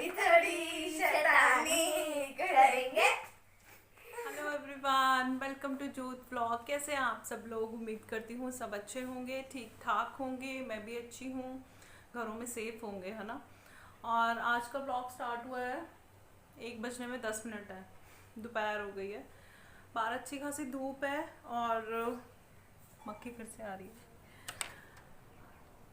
थोड़ी थोड़ी शैतानी करेंगे। हेलो एवरीवन, वेलकम टू जोत व्लॉग। कैसे हैं आप सब लोग? उम्मीद करती हूँ सब अच्छे होंगे, ठीक ठाक होंगे। मैं भी अच्छी हूँ, घरों में सेफ होंगे, है ना। और आज का व्लॉग स्टार्ट हुआ है 1 बजने में 10 मिनट है, दोपहर हो गई है। बाहर अच्छी खासी धूप है और मक्खी फिर से आ रही है।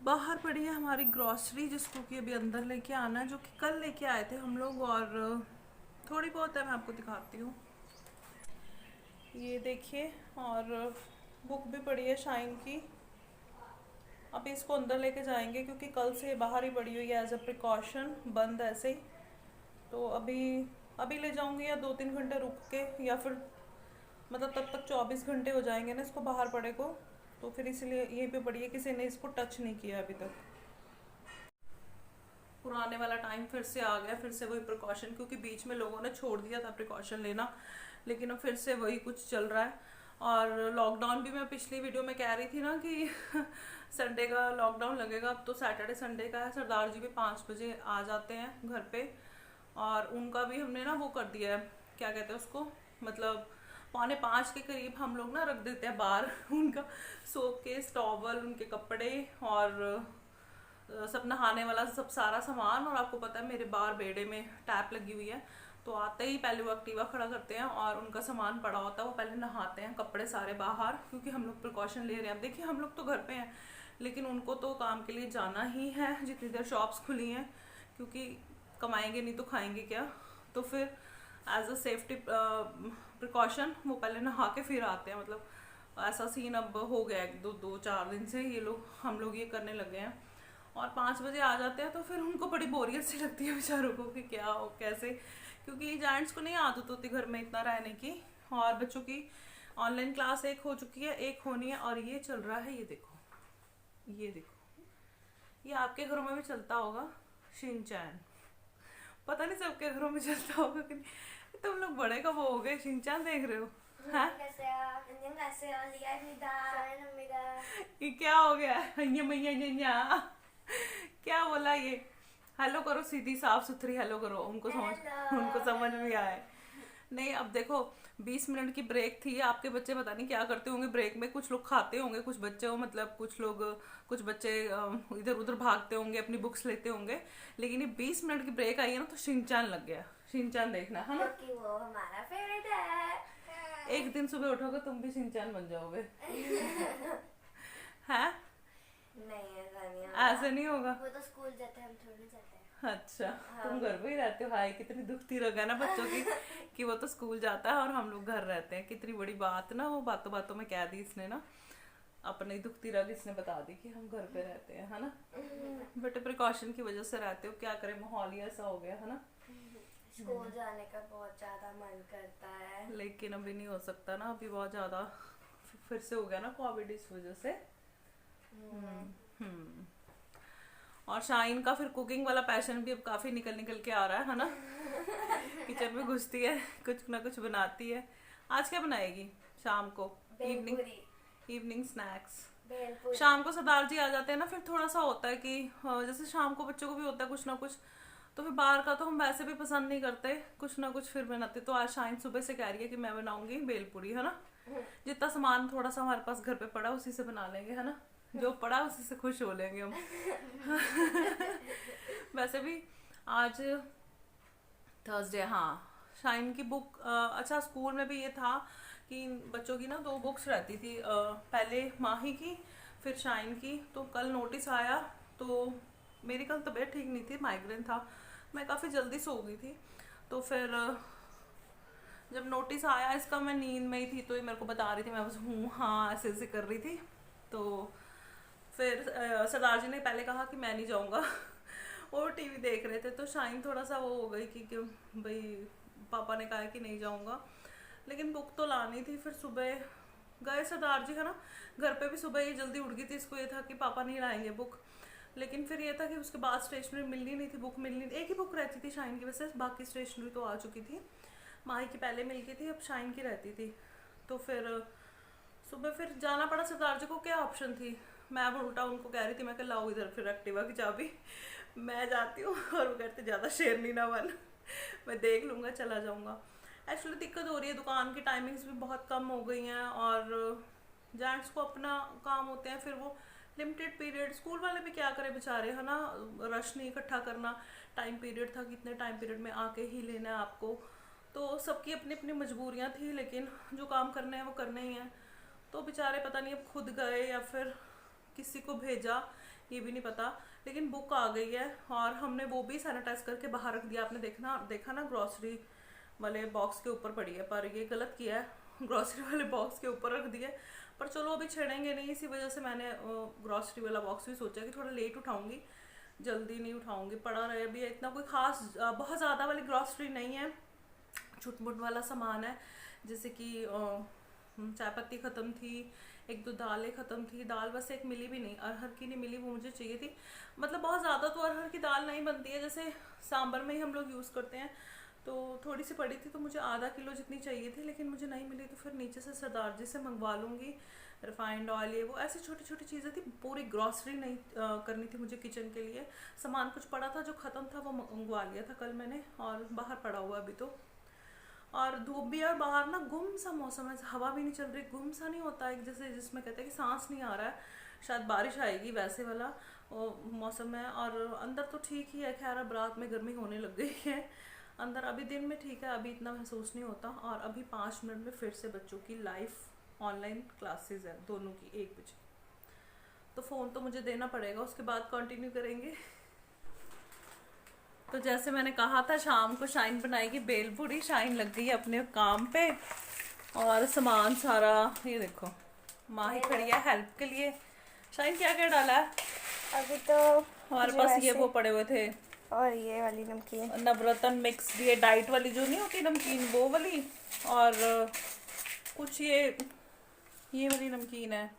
बाहर पड़ी है हमारी ग्रॉसरी, जिसको कि अभी अंदर लेके आना है, जो कि कल लेके आए थे हम लोग। और थोड़ी बहुत है, मैं आपको दिखाती हूँ। ये देखिए, और बुक भी पड़ी है शाइन की। अभी इसको अंदर लेके जाएंगे क्योंकि कल से बाहर ही पड़ी हुई है एज अ प्रिकॉशन, बंद ऐसे ही। तो अभी ले जाऊंगी या 2-3 घंटे रुक के, या फिर मतलब तब तक 24 घंटे हो जाएंगे ना इसको बाहर पड़े को। तो फिर इसीलिए यहीं पे पड़ी है, किसी ने इसको टच नहीं किया अभी तक। पुराने वाला टाइम फिर से आ गया, फिर से वही प्रिकॉशन, क्योंकि बीच में लोगों ने छोड़ दिया था प्रिकॉशन लेना, लेकिन अब फिर से वही कुछ चल रहा है। और लॉकडाउन भी, मैं पिछली वीडियो में कह रही थी ना कि संडे का लॉकडाउन लगेगा। अब तो सैटरडे संडे का है। सरदार जी भी 5 बजे आ जाते हैं घर पे, और उनका भी हमने ना वो कर दिया है, क्या कहते हैं उसको, मतलब 4:45 के करीब हम लोग ना रख देते हैं बाहर उनका सोप केस, टॉवल, उनके कपड़े और सब नहाने वाला सब सारा सामान। और आपको पता है मेरे बाहर बेड़े में टैप लगी हुई है, तो आते ही पहले वो एक्टिवा खड़ा करते हैं और उनका सामान पड़ा होता है, वो पहले नहाते हैं, कपड़े सारे बाहर, क्योंकि हम लोग प्रिकॉशन ले रहे हैं। अब देखिए, हम लोग तो घर पे हैं, लेकिन उनको तो काम के लिए जाना ही है जितनी देर शॉप्स खुली हैं, क्योंकि कमाएंगे नहीं तो खाएंगे क्या। तो फिर एज अ सेफ्टी प्रिकॉशन वो पहले नहा के फिर आते हैं। मतलब ऐसा सीन अब हो गया है, 2-4 दिन से ये लोग, हम लोग ये करने लगे हैं। और 5 बजे आ जाते हैं, तो फिर उनको बड़ी बोरियत सी लगती है बेचारों को कि क्या हो कैसे, क्योंकि जेंट्स को नहीं आदत होती घर में इतना रहने की। और बच्चों की ऑनलाइन क्लास एक हो चुकी है, एक होनी है, और ये चल रहा है, ये देखो, ये देखो, ये आपके घरों में भी चलता होगा, शिनचैन। पता नहीं सबके घरों में चलता होगा कि नहीं। तुम लोग बड़े कब हो गए, शिनचैन देख रहे हो? हाँ, ये क्या हो गया? क्या बोला ये? हेलो करो, सीधी साफ सुथरी हेलो करो, उनको समझ में आए। नहीं, अब देखो, 20 मिनट की ब्रेक थी। आपके बच्चे पता नहीं क्या करते होंगे ब्रेक में, कुछ लोग खाते होंगे, कुछ बच्चे हो, मतलब कुछ बच्चे इधर उधर भागते होंगे, अपनी बुक्स लेते होंगे। लेकिन ये 20 मिनट की ब्रेक आई है ना, तो शिनचैन लग गया। शिनचैन देखना है ना, क्योंकि वो हमारा फेवरेट है। एक दिन सुबह उठोगे तुम भी शिनचैन बन जाओगे। है? नहीं, ऐसा नहीं होगा। ऐसे नहीं होगा। वो तो स्कूल जाते हैं, हम थोड़ी जाते हैं। अच्छा, हाँ। तुम घर पे ही रहते हो। हाय, कितनी दुखती लगा ना बच्चों की कि वो तो स्कूल जाता है और हम लोग घर रहते हैं। कितनी बड़ी बात ना, वो बातों बातों में कह दी इसने ना, अपनी दुखती रग इसने बता दी कि हम घर पे रहते हैं, है ना। बट प्रिकॉशन की वजह से रहते हो, क्या करें, माहौल ही ऐसा हो गया है ना। स्कूल जाने का बहुत ज्यादा मन करता है, लेकिन अभी नहीं हो सकता ना, अभी बहुत ज्यादा फिर से हो गया ना कोविड, इस वजह से। हम्म। और शाइन का फिर कुकिंग वाला पैशन भी अब काफी निकल निकल के आ रहा है ना। किचन में घुसती है, कुछ ना कुछ बनाती है। आज क्या बनाएगी शाम को? Evening snacks. भेलपुरी। शाम को सरदार जी आ जाते हैं ना, फिर थोड़ा सा होता है कि जैसे शाम को बच्चों को भी होता है कुछ ना कुछ, तो फिर बाहर का तो हम वैसे भी पसंद नहीं करते, कुछ ना कुछ फिर बनाते। तो आज शाइन सुबह से कह रही है कि मैं बनाऊंगी भेलपुरी, है ना। जितना सामान थोड़ा सा हमारे पास घर पे पड़ा उसी से बना लेंगे, है ना। जो पड़ा उसी से खुश हो लेंगे हम। वैसे भी आज थर्सडे, हाँ। शाइन की बुक, अच्छा, स्कूल में भी ये था कि बच्चों की ना 2 बुक्स रहती थी, पहले माही की, फिर शाइन की। तो कल नोटिस आया, तो मेरी कल तबीयत ठीक नहीं थी, माइग्रेन था, मैं काफ़ी जल्दी सो गई थी। तो फिर जब नोटिस आया इसका, मैं नींद में ही थी, तो ये मेरे को बता रही थी, मैं बस हूँ हाँ ऐसे ऐसे कर रही थी। तो फिर सरदार जी ने पहले कहा कि मैं नहीं जाऊँगा और टीवी देख रहे थे, तो शाइन थोड़ा सा वो हो गई कि भाई पापा ने कहा है कि नहीं जाऊँगा, लेकिन बुक तो लानी थी। फिर सुबह गए सरदार जी, है ना। घर पे भी सुबह ये जल्दी उठ गई थी, इसको ये था कि पापा नहीं लाएंगे बुक। लेकिन फिर ये था कि उसके बाद स्टेशनरी मिलनी नहीं थी, बुक मिलनी, एक ही बुक रहती थी शाइन की, वैसे बाकी स्टेशनरी तो आ चुकी थी। माही की पहले मिल गई थी, अब शाइन की रहती थी। तो फिर सुबह फिर जाना पड़ा सरदार जी को, क्या ऑप्शन थी। मैं अब उल्टा उनको कह रही थी, मैं कह लाओ इधर फिर एक्टिवा की चाबी, मैं जाती हूँ और वो कहते ज़्यादा शेरनी ना बन, मैं देख लूँगा चला जाऊँगा। एक्चुअली दिक्कत हो रही है, दुकान की टाइमिंग्स भी बहुत कम हो गई हैं और जेंट्स को अपना काम होते हैं, फिर वो लिमिटेड पीरियड, स्कूल वाले भी क्या करें बेचारे, है ना, रश नहीं इकट्ठा करना, टाइम पीरियड था, कितने टाइम पीरियड में आके ही लेना है आपको, तो सबकी अपनी अपनी मजबूरियाँ थी, लेकिन जो काम करने हैं वो करने ही हैं। तो बेचारे पता नहीं अब खुद गए या फिर किसी को भेजा, ये भी नहीं पता, लेकिन बुक आ गई है और हमने वो भी सैनिटाइज करके बाहर रख दिया। आपने देखा ना, ग्रॉसरी वाले बॉक्स के ऊपर पड़ी है, पर ये गलत किया है, ग्रॉसरी वाले बॉक्स के ऊपर रख दिया। पर चलो अभी छेड़ेंगे नहीं, इसी वजह से मैंने ग्रॉसरी वाला बॉक्स भी सोचा कि थोड़ा लेट उठाऊंगी, जल्दी नहीं उठाऊंगी, पड़ा रहे। अभी इतना कोई खास बहुत ज़्यादा वाली ग्रॉसरी नहीं है, छुटमुट वाला सामान है, जैसे कि चाय पत्ती ख़त्म थी, एक दो दालें ख़त्म थी, दाल बस एक मिली भी नहीं, अरहर की नहीं मिली, वो मुझे चाहिए थी। मतलब बहुत ज़्यादा तो अरहर की दाल नहीं बनती है, जैसे सांभर में ही हम लोग यूज़ करते हैं, तो थोड़ी सी पड़ी थी, तो मुझे आधा किलो जितनी चाहिए थी, लेकिन मुझे नहीं मिली, तो फिर नीचे से सरदार जी से मंगवा लूँगी। रिफाइंड ऑयल, ये वो ऐसी छोटी छोटी चीज़ें थी, पूरी ग्रॉसरी नहीं करनी थी मुझे किचन के लिए। सामान कुछ पड़ा था जो ख़त्म था, वो मंगवा लिया था कल मैंने, और बाहर पड़ा हुआ अभी तो। और धूप भी है और बाहर ना गुम सा मौसम है, हवा भी नहीं चल रही, गुम सा नहीं होता है जैसे जिसमें कहते हैं कि सांस नहीं आ रहा है, शायद बारिश आएगी, वैसे वाला मौसम है। और अंदर तो ठीक ही है, खैर अब रात में गर्मी होने लग गई है, अंदर अभी दिन में ठीक है, अभी इतना महसूस नहीं होता। और अभी 5 मिनट में फिर से बच्चों की लाइव ऑनलाइन क्लासेस है, दोनों की 1 बजे, तो फ़ोन तो मुझे देना पड़ेगा, उसके बाद कंटिन्यू करेंगे। तो जैसे मैंने कहा था शाम को शाइन बनाएगी भेलपूरी, शाइन लग गई है अपने काम पे, और सामान सारा ये देखो, माँ ही खड़ी है हेल्प के लिए। शाइन क्या क्या डाला है? अभी तो हमारे पास ये वो पड़े हुए थे, और ये वाली नमकीन, नवरत्न मिक्स, ये डाइट वाली जो नहीं होती नमकीन, वो वाली, और कुछ ये वाली नमकीन है,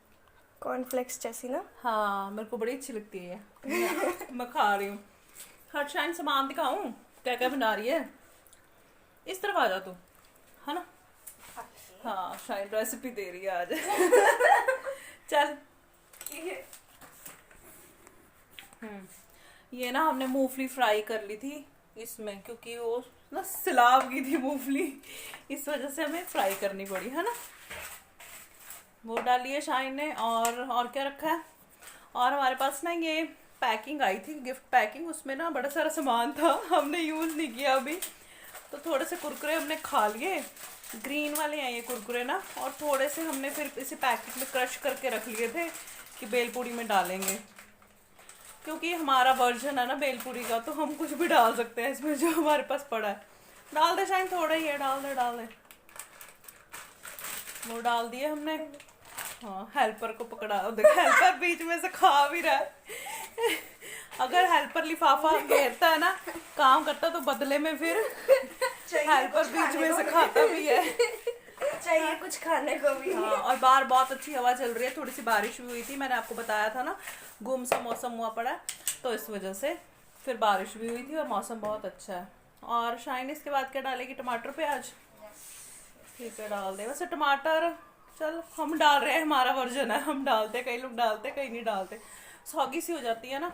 कॉर्नफ्लेक्स जैसी ना। हाँ मेरे को बड़ी अच्छी लगती है मैं खा रही हूँ। हर शाइन सामान दिखाऊं क्या क्या बना रही है, इस तरफ आ जा तू, है ना। हाँ शाइन रेसिपी दे रही है आज चल। ये ना हमने मूंगफली फ्राई कर ली थी इसमें, क्योंकि वो ना सिलाब गई थी मूंगफली, इस वजह से हमें फ्राई करनी पड़ी, है ना। वो डाली है शाइन ने, और क्या रखा है। और हमारे पास ना ये पैकिंग आई थी, गिफ्ट पैकिंग, उसमें ना बड़ा सारा सामान था, हमने यूज़ नहीं किया अभी, तो थोड़े से कुरकुरे हमने खा लिए, ग्रीन वाले हैं ये कुरकुरे ना, और थोड़े से हमने फिर इसे पैकेट में क्रश करके रख लिए थे कि भेलपूरी में डालेंगे, क्योंकि हमारा वर्जन है ना भेलपूरी का, तो हम कुछ भी डाल सकते हैं इसमें जो हमारे पास पड़ा है। डाल दे शायद, थोड़ा ही है, डाल दे, वो डाल दिए हमने। हाँ हेल्पर को पकड़ा, देख हेल्पर बीच में से खा भी रहा है अगर हेल्पर लिफाफा घेरता है ना, काम करता, तो बदले में फिर हेल्पर बीच में से खाता भी है, चाहिए कुछ खाने को भी। हाँ। और बाहर बहुत अच्छी हवा चल रही है, थोड़ी सी बारिश भी हुई थी, मैंने आपको बताया था ना, गुम सा मौसम हुआ पड़ा, तो इस वजह से फिर बारिश भी हुई थी और मौसम बहुत अच्छा है। और शाइन इसके बाद क्या डालेगी, टमाटर प्याज, ठीक है डाल दे। वैसे टमाटर चल हम डाल रहे हैं, हमारा वर्जन है, हम डालते, कई लोग डालते कई नहीं डालते, सौगी सी हो जाती है ना।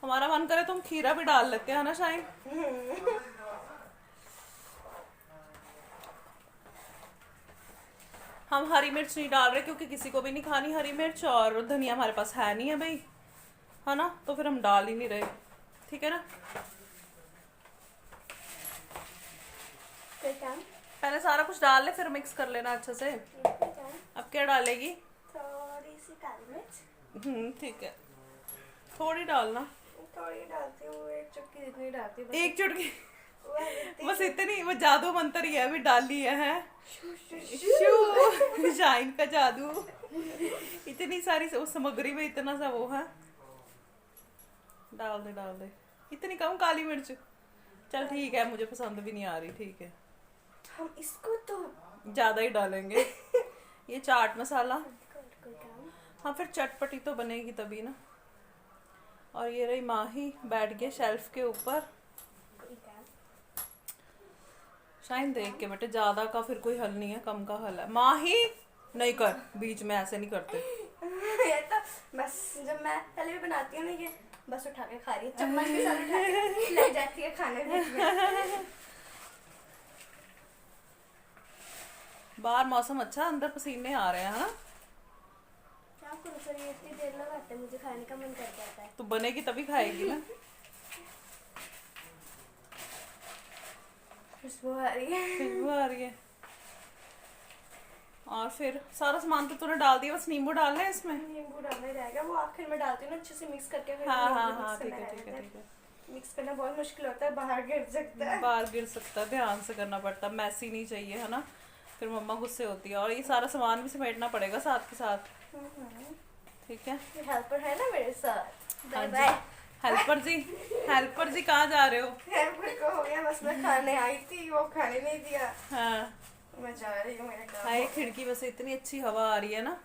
हमारा मन करे तो हम खीरा भी डाल लेते हैं ना शाइन। हम हरी मिर्च नहीं डाल रहे क्योंकि किसी को भी नहीं खानी हरी मिर्च, और धनिया हमारे पास है नहीं है भाई, है ना, तो फिर हम डाल ही नहीं रहे, ठीक है ना। पहले सारा कुछ डाल ले, फिर मिक्स कर लेना अच्छे से। अब क्या डालेगी, थोड़ी सी काली मिर्च, ठीक है, थोड़ी डालना, थोड़ी डालती हूँ, 1 चुटकी जितनी डालती हूँ, 1 चुटकी बस इतनी, वो जादू मंत्र ही है, अभी डाली है शाइन का जादू इतनी सारी उस सामग्री में इतना सा वो है, डाल दे, इतनी कम काली मिर्च, चल ठीक है, मुझे पसंद भी नहीं आ रही, ठीक है, हम इसको तो ज्यादा ही डालेंगे ये चाट मसाला, हाँ फिर चटपटी तो बनेगी तभी ना। और ये रही माही बैठ गए शेल्फ के ऊपर, शाइन देख के बेटे, ज्यादा का फिर कोई हल नहीं है, कम का हल है। माही नहीं कर, बीच में ऐसे नहीं करते ये तो बस जब मैं पहले भी बनाती हूँ ना, ये बस उठा के खा रही है, चम्मच के साथ उठा के ले जाती है खाने बीच में। बाहर मौसम अच्छा, अंदर पसीने आ रहे हैं, है ना? क्या करूं सर, ये इतनी देर लगाते हैं, मुझे खाने का मन कर जाता है। तो बनेगी तभी खाएगी ना। खुशबू आ रही है। खुशबू आ रही है। और फिर सारा सामान तो तूने डाल दिया, बस नींबू डालना है इसमें। नींबू डालना रहेगा, वो आखिर में डालती हूँ ना, अच्छे से मिक्स करके। फिर हाँ नींबू हाँ मिक्स हाँ, ठीक करना है ठीक है रहता ठीक है। मिक्स करना बहुत मुश्किल होता है, बाहर गिर सकता है। बाहर गिर सकता है, ध्यान से करना पड़ता है, मैसी नहीं चाहिए, है ना? फिर मम्मा गुस्से होती है। और ये सारा सामान भी समेटना पड़ेगा साथ के साथ, ठीक है? ये हेल्पर है ना मेरे साथ। हाँ बाय जी। बाय। हेल्पर जी, हेल्पर जी कहाँ जा रहे हो? हेल्पर को हो गया, बस मैं खाने आई थी, वो खाने नहीं दिया, हाँ, मैं जा रही हूँ, मेरा काम हाय हो गया। खिड़की में से इतनी अच्छी हवा आ रही है ना।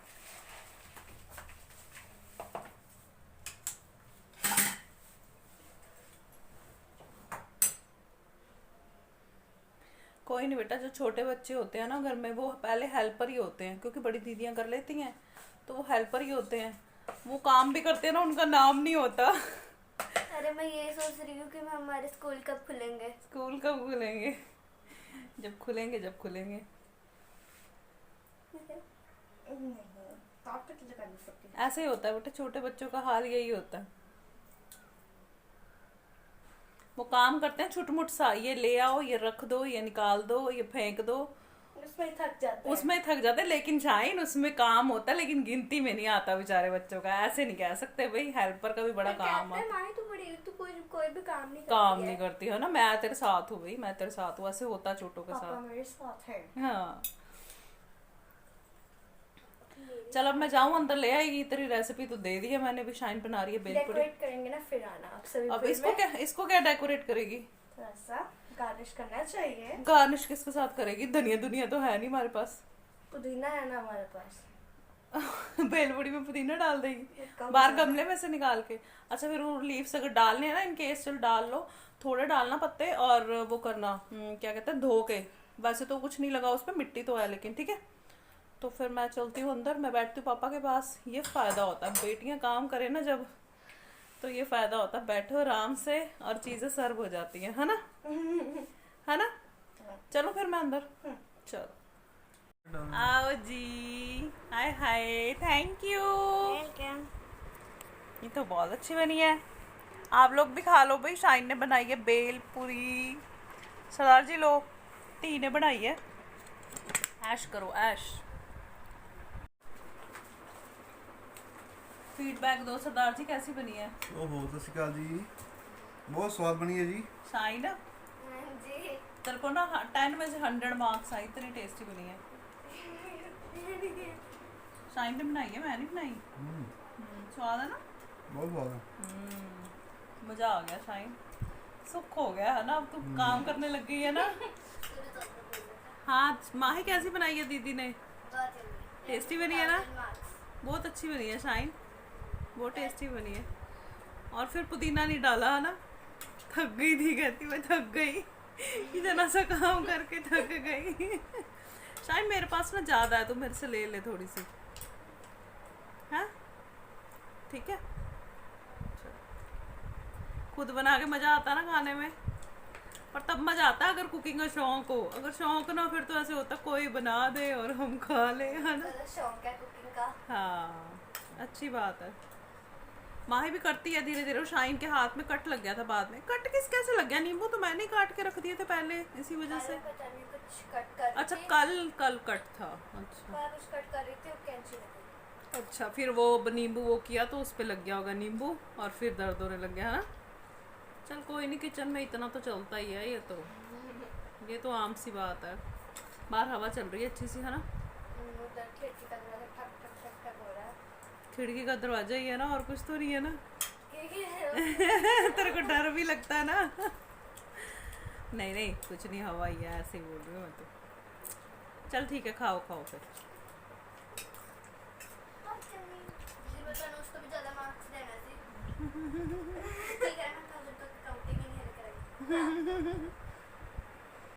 कोई नहीं बेटा, जो छोटे बच्चे होते हैं ना घर में, वो पहले हेल्पर ही होते हैं, क्योंकि बड़ी दीदियां कर लेती हैं तो वो हेल्पर ही होते हैं। वो काम भी करते हैं ना, उनका नाम नहीं होता। अरे मैं ये सोच रही हूँ कि मैं हमारे स्कूल कब खुलेंगे। स्कूल कब खुलेंगे? जब खुलेंगे, जब खुलेंगे। नहीं, ताकत लगानी पड़ती है। ऐसे ही होता है बेटा, छोटे बच्चों का हाल यही होता है। वो काम करते हैं छुटमुट सा, ये ले आओ, ये रख दो, ये निकाल दो, ये फेंक दो, उसमें ही थक जाते हैं। उसमें थक जाते हैं। लेकिन शाइन, उसमें काम होता है लेकिन गिनती में नहीं आता बेचारे बच्चों का। ऐसे नहीं कह सकते भाई, हेल्पर का भी बड़ा काम है। माही तू बड़ी, तू कोई भी काम नहीं करती काम है। नहीं करती है ना, मैं तेरे साथ हूँ भाई, मैं तेरे साथ हूँ। ऐसे होता है छोटों के पापा साथ। मेरे साथ है। हाँ, चल अब मैं जाऊँ अंदर, ले आएगी तेरी रेसिपी तो दे दी है मैंने भी। शाइन बना रही है बेलपुरी। डेकोरेट करेंगे ना, फिर आना आप सभी। अब इसको क्या डेकोरेट करेगी? थोड़ा सा गार्निश करना चाहिए। गार्निश किसके साथ करेगी? धनिया दुनिया तो है नहीं हमारे पास। पुदीना है ना हमारे पास। बेलपुरी में पुदीना डाल देगी कम बाहर ज्यादा। गमले में से निकाल के? अच्छा, फिर वो लीव्स अगर डालने हैं ना, इनकेस चल डाल लो, थोड़े डालना पत्ते। और वो करना क्या कहते हैं, धो के। वैसे तो कुछ नहीं लगा उस पर, मिट्टी तो है लेकिन, ठीक है? तो फिर मैं चलती हूँ अंदर, मैं बैठती हूँ पापा के पास। ये फ़ायदा होता है, बेटियाँ काम करें ना जब, तो ये फ़ायदा होता है, बैठो आराम से और चीज़ें सर्व हो जाती हैं, है ना? है ना? चलो फिर मैं अंदर, चलो आओ जी। हाय हाय, थैंक यू। वेलकम। ये तो बहुत अच्छी बनी है, आप लोग भी खा लो भाई। शाइन ने बनाई है बेल पूरी। सरदार जी लो, टी ने बनाई है। ऐश करो ऐश। फीडबैक दो सरदार जी, कैसी बनी है? ओहो, सत श्री अकाल जी, बहुत स्वाद बनी है जी। शाइन, हाँ जी। तेरे को ना 10 में से 100 मार्क्स आई, इतनी टेस्टी बनी है। शाइन ने बनाई है, मैं नहीं बनाई। स्वाद है ना? बहुत स्वाद है। मजा आ गया शाइन, सुख हो गया है ना, अब तू काम करने लग गई है ना। हाँ, माही कैसी बनाई है दीदी ने? टेस्टी बनी है ना? बहुत अच्छी बनी है शाइन, बहुत टेस्टी बनी है। और फिर पुदीना नहीं डाला है ना? थक गई थी, कहती मैं थक गई, इतना सा काम करके थक गई। शाइन मेरे पास ना ज़्यादा है, तो मेरे से ले ले थोड़ी सी, हाँ ठीक है? खुद बना के मज़ा आता ना खाने में, पर तब मज़ा आता है अगर कुकिंग का शौक हो। अगर शौक ना, फिर तो ऐसे होता कोई बना दे और हम खा ले, है ना? शौक है कुकिंग का। हाँ, अच्छी बात है। माही भी करती है धीरे धीरे। शाइन के हाथ में कट लग गया था बाद में। कट कैसे लग गया? नींबू तो मैंने ही काट के रख दिए थे पहले, इसी वजह से। पता नहीं कुछ कट कर रही अच्छा, थी। कल कट था। अच्छा मैं कुछ कट कर रही थी, वो कैंची लगी। अच्छा, फिर वो नींबू वो किया तो उस पे लग गया होगा नींबू, और फिर दर्द होने लग गया, है ना? चल कोई नहीं, किचन में इतना तो चलता ही है, ये तो आम सी बात है। बाहर हवा चल रही है अच्छी सी, है ना? उधर खिड़की का दरवाजा ठक ठक ठक ठक हो रहा है। खिड़की का दरवाजा ही है ना, और कुछ तो नहीं है ना? क्योंकि तेरे को डर भी लगता है ना? नहीं नहीं, कुछ नहीं, हवा ही है, ऐसे ही बोल रही हूँ मैं तो। चल ठीक है, खाओ खाओ फिर। उसको भी ज्यादा मार्क्स देना चाहिए। ठीक है ना, तो काउंटिंग ही नहीं करेंगे।